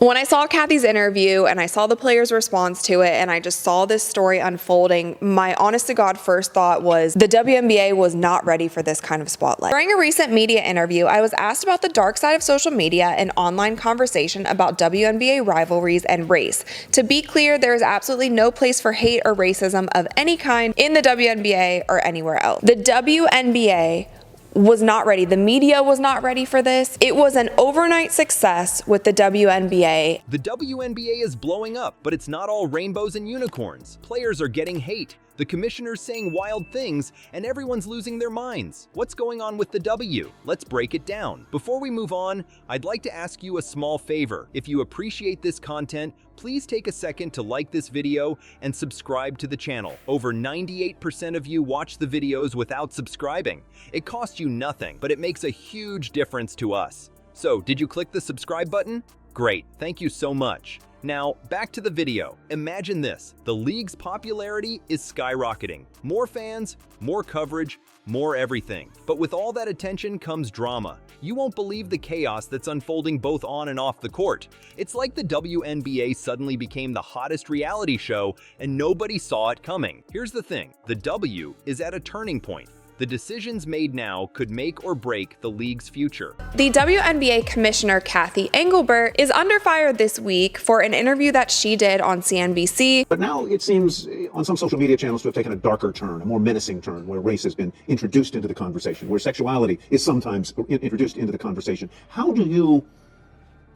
When I saw Kathy's interview and I saw the players' response to it and I just saw this story unfolding, my honest to God first thought was the WNBA was not ready for this kind of spotlight. During a recent media interview, I was asked about the dark side of social media and online conversation about WNBA rivalries and race. To be clear, there is absolutely no place for hate or racism of any kind in the WNBA or anywhere else. The WNBA was not ready. The media was not ready for this. It was an overnight success with the WNBA. The WNBA is blowing up, but it's not all rainbows and unicorns. Players are getting hate. The commissioner's saying wild things, and everyone's losing their minds. What's going on with the W? Let's break it down. Before we move on, I'd like to ask you a small favor. If you appreciate this content, please take a second to like this video and subscribe to the channel. Over 98% of you watch the videos without subscribing. It costs you nothing, but it makes a huge difference to us. So, did you click the subscribe button? Great, thank you so much. Now, back to the video. Imagine this. The league's popularity is skyrocketing. More fans, more coverage, more everything. But with all that attention comes drama. You won't believe the chaos that's unfolding both on and off the court. It's like the WNBA suddenly became the hottest reality show and nobody saw it coming. Here's the thing. The W is at a turning point. The decisions made now could make or break the league's future. The WNBA Commissioner Kathy Engelbert is under fire this week for an interview that she did on CNBC. But now it seems on some social media channels to have taken a darker turn, a more menacing turn, where race has been introduced into the conversation, where sexuality is sometimes introduced into the conversation. How do you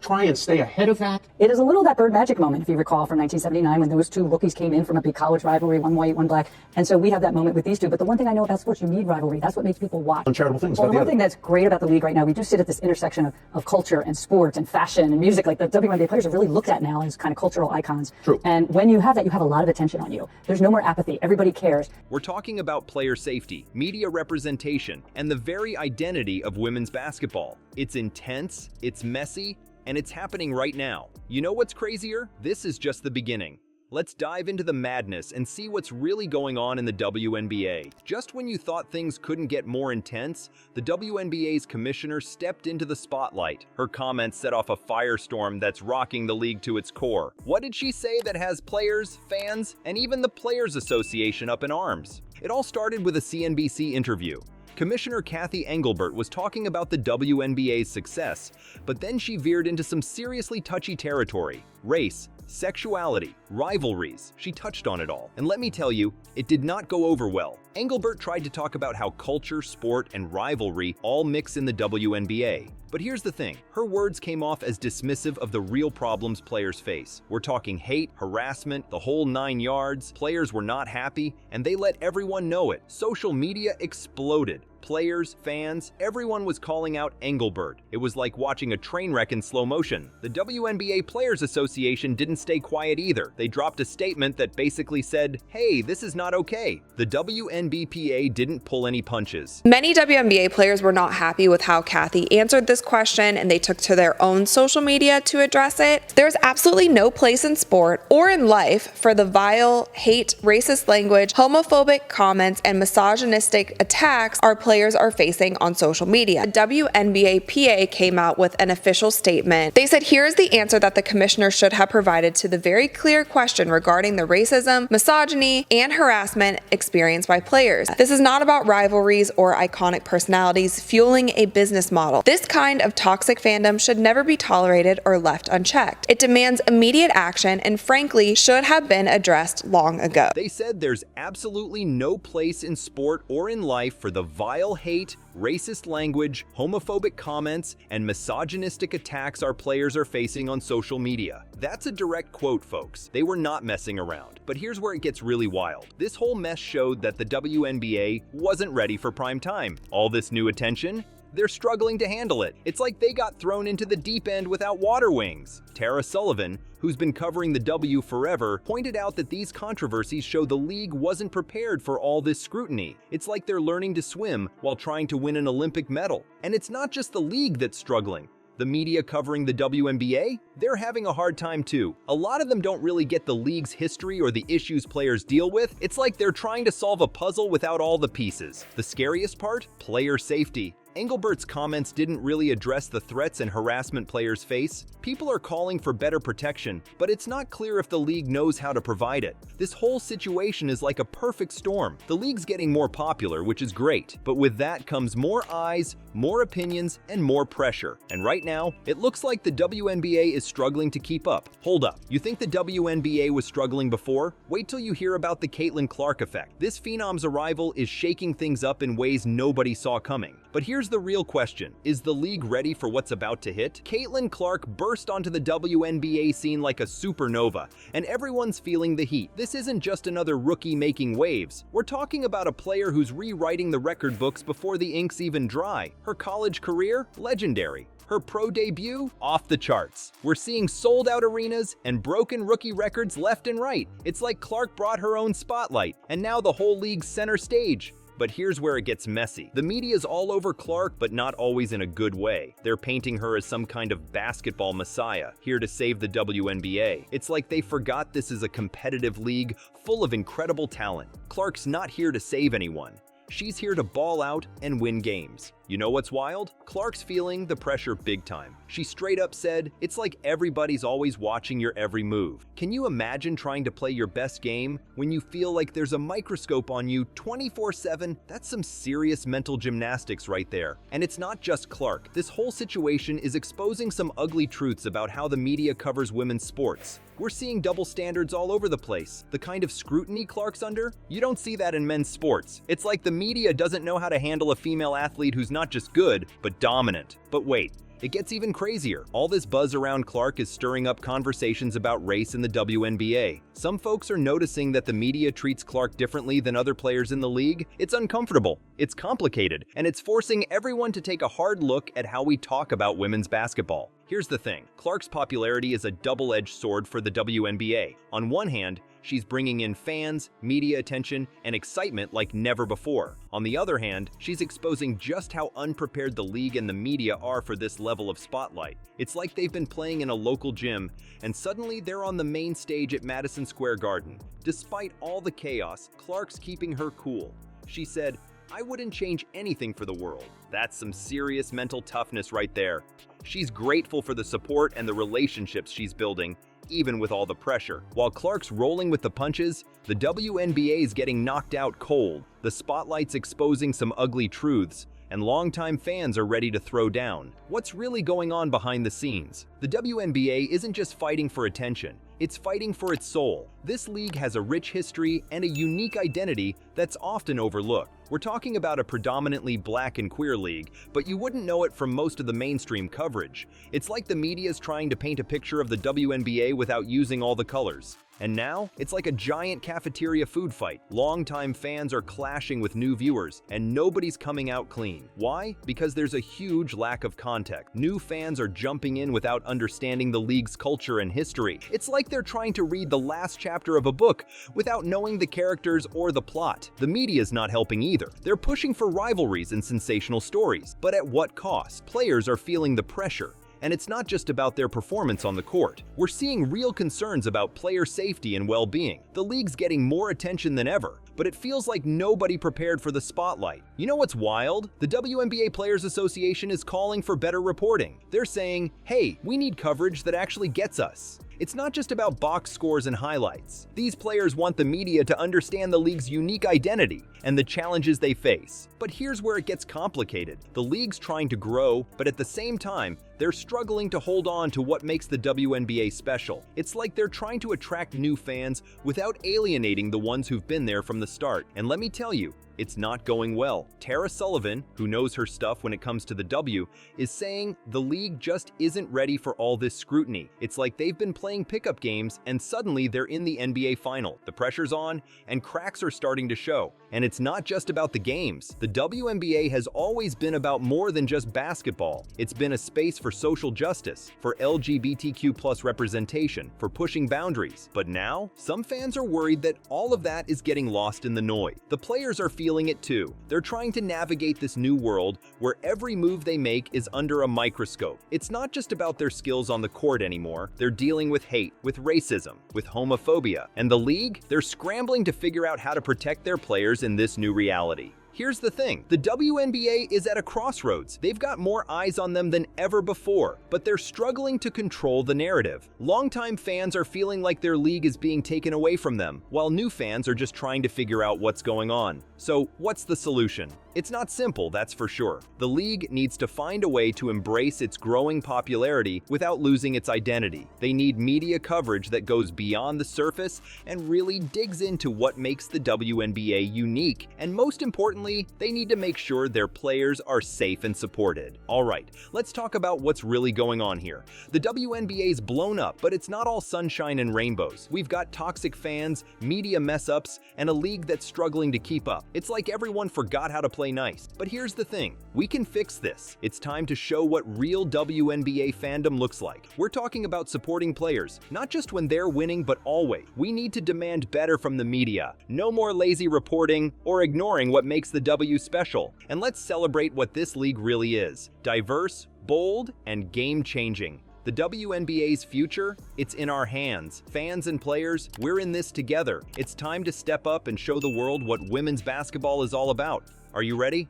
try and stay ahead of that? It is a little that Bird Magic moment, if you recall, from 1979 when those two rookies came in from a big college rivalry, one white, one black. And so we have that moment with these two. But the one thing I know about sports, you need rivalry. That's what makes people watch. Uncharitable things. Well, the one thing that's great about the league right now, we do sit at this intersection of culture and sport and fashion and music. Like the WNBA players are really looked at now as kind of cultural icons. True. And when you have that, you have a lot of attention on you. There's no more apathy. Everybody cares. We're talking about player safety, media representation, and the very identity of women's basketball. It's intense, it's messy, and it's happening right now. You know what's crazier? This is just the beginning. Let's dive into the madness and see what's really going on in the WNBA. Just when you thought things couldn't get more intense, the WNBA's commissioner stepped into the spotlight. Her comments set off a firestorm that's rocking the league to its core. What did she say that has players, fans, and even the Players Association up in arms? It all started with a CNBC interview. Commissioner Kathy Engelbert was talking about the WNBA's success, but then she veered into some seriously touchy territory: race, sexuality, rivalries. She touched on it all. And let me tell you, it did not go over well. Engelbert tried to talk about how culture, sport, and rivalry all mix in the WNBA. But here's the thing, her words came off as dismissive of the real problems players face. We're talking hate, harassment, the whole 9 yards. Players were not happy, and they let everyone know it. Social media exploded. Players, fans, everyone was calling out Engelbert. It was like watching a train wreck in slow motion. The WNBA Players Association didn't stay quiet either. They dropped a statement that basically said, hey, this is not okay. The WNBPA didn't pull any punches. Many WNBA players were not happy with how Kathy answered this question, and they took to their own social media to address it. There's absolutely no place in sport or in life for the vile, hate, racist language, homophobic comments, and misogynistic attacks our players are facing on social media. The WNBA PA came out with an official statement. They said, here's the answer that the commissioner should have provided to the very clear question regarding the racism, misogyny, and harassment experienced by players. This is not about rivalries or iconic personalities fueling a business model. This kind of toxic fandom should never be tolerated or left unchecked. It demands immediate action and frankly should have been addressed long ago. They said there's absolutely no place in sport or in life for the vile hate, racist language, homophobic comments, and misogynistic attacks our players are facing on social media. That's a direct quote, folks. They were not messing around. But here's where it gets really wild. This whole mess showed that the WNBA wasn't ready for prime time. All this new attention, they're struggling to handle it. It's like they got thrown into the deep end without water wings. Tara Sullivan, who's been covering the W forever, pointed out that these controversies show the league wasn't prepared for all this scrutiny. It's like they're learning to swim while trying to win an Olympic medal. And it's not just the league that's struggling. The media covering the WNBA, they're having a hard time too. A lot of them don't really get the league's history or the issues players deal with. It's like they're trying to solve a puzzle without all the pieces. The scariest part? Player safety. Engelbert's comments didn't really address the threats and harassment players face. People are calling for better protection, but it's not clear if the league knows how to provide it. This whole situation is like a perfect storm. The league's getting more popular, which is great, but with that comes more eyes, more opinions, and more pressure. And right now, it looks like the WNBA is struggling to keep up. Hold up, you think the WNBA was struggling before? Wait till you hear about the Caitlin Clark effect. This phenom's arrival is shaking things up in ways nobody saw coming. But here's the real question. Is the league ready for what's about to hit? Caitlin Clark burst onto the WNBA scene like a supernova, and everyone's feeling the heat. This isn't just another rookie making waves. We're talking about a player who's rewriting the record books before the ink's even dry. Her college career? Legendary. Her pro debut? Off the charts. We're seeing sold-out arenas and broken rookie records left and right. It's like Clark brought her own spotlight, and now the whole league's center stage. But here's where it gets messy. The media's all over Clark, but not always in a good way. They're painting her as some kind of basketball messiah, here to save the WNBA. It's like they forgot this is a competitive league full of incredible talent. Clark's not here to save anyone. She's here to ball out and win games. You know what's wild? Clark's feeling the pressure big time. She straight up said, "It's like everybody's always watching your every move." Can you imagine trying to play your best game when you feel like there's a microscope on you 24/7? That's some serious mental gymnastics right there. And it's not just Clark. This whole situation is exposing some ugly truths about how the media covers women's sports. We're seeing double standards all over the place. The kind of scrutiny Clark's under? You don't see that in men's sports. It's like the media doesn't know how to handle a female athlete who's not just good, but dominant. But wait, it gets even crazier. All this buzz around Clark is stirring up conversations about race in the WNBA. Some folks are noticing that the media treats Clark differently than other players in the league. It's uncomfortable, it's complicated, and it's forcing everyone to take a hard look at how we talk about women's basketball. Here's the thing, Clark's popularity is a double-edged sword for the WNBA. On one hand, she's bringing in fans, media attention, and excitement like never before. On the other hand, she's exposing just how unprepared the league and the media are for this level of spotlight. It's like they've been playing in a local gym, and suddenly they're on the main stage at Madison Square Garden. Despite all the chaos, Clark's keeping her cool. She said, "I wouldn't change anything for the world." That's some serious mental toughness right there. She's grateful for the support and the relationships she's building, even with all the pressure. While Clark's rolling with the punches, the WNBA's getting knocked out cold. The spotlight's exposing some ugly truths, and longtime fans are ready to throw down. What's really going on behind the scenes? The WNBA isn't just fighting for attention, it's fighting for its soul. This league has a rich history and a unique identity that's often overlooked. We're talking about a predominantly black and queer league, but you wouldn't know it from most of the mainstream coverage. It's like the media's trying to paint a picture of the WNBA without using all the colors. And now, it's like a giant cafeteria food fight. Longtime fans are clashing with new viewers, and nobody's coming out clean. Why? Because there's a huge lack of context. New fans are jumping in without understanding the league's culture and history. It's like they're trying to read the last chapter of a book without knowing the characters or the plot. The media's not helping either. They're pushing for rivalries and sensational stories. But at what cost? Players are feeling the pressure. And it's not just about their performance on the court. We're seeing real concerns about player safety and well-being. The league's getting more attention than ever, but it feels like nobody prepared for the spotlight. You know what's wild? The WNBA Players Association is calling for better reporting. They're saying, hey, we need coverage that actually gets us. It's not just about box scores and highlights. These players want the media to understand the league's unique identity and the challenges they face. But here's where it gets complicated. The league's trying to grow, but at the same time, they're struggling to hold on to what makes the WNBA special. It's like they're trying to attract new fans without alienating the ones who've been there from the start. And let me tell you, it's not going well. Tara Sullivan, who knows her stuff when it comes to the W, is saying the league just isn't ready for all this scrutiny. It's like they've been playing pickup games and suddenly they're in the NBA final. The pressure's on and cracks are starting to show. And it's not just about the games. The WNBA has always been about more than just basketball. It's been a space for social justice, for LGBTQ+ representation, for pushing boundaries. But now, some fans are worried that all of that is getting lost in the noise. The players are feeling it too. They're trying to navigate this new world where every move they make is under a microscope. It's not just about their skills on the court anymore. They're dealing with hate, with racism, with homophobia. And the league? They're scrambling to figure out how to protect their players in this new reality. Here's the thing, the WNBA is at a crossroads. They've got more eyes on them than ever before, but they're struggling to control the narrative. Longtime fans are feeling like their league is being taken away from them, while new fans are just trying to figure out what's going on. So, what's the solution? It's not simple, that's for sure. The league needs to find a way to embrace its growing popularity without losing its identity. They need media coverage that goes beyond the surface and really digs into what makes the WNBA unique. And most importantly, they need to make sure their players are safe and supported. Alright, let's talk about what's really going on here. The WNBA's blown up, but it's not all sunshine and rainbows. We've got toxic fans, media mess-ups, and a league that's struggling to keep up. It's like everyone forgot how to play nice. But here's the thing, we can fix this. It's time to show what real WNBA fandom looks like. We're talking about supporting players, not just when they're winning, but always. We need to demand better from the media. No more lazy reporting or ignoring what makes the W special. And let's celebrate what this league really is: diverse, bold, and game-changing. The WNBA's future, it's in our hands. Fans and players, we're in this together. It's time to step up and show the world what women's basketball is all about. Are you ready?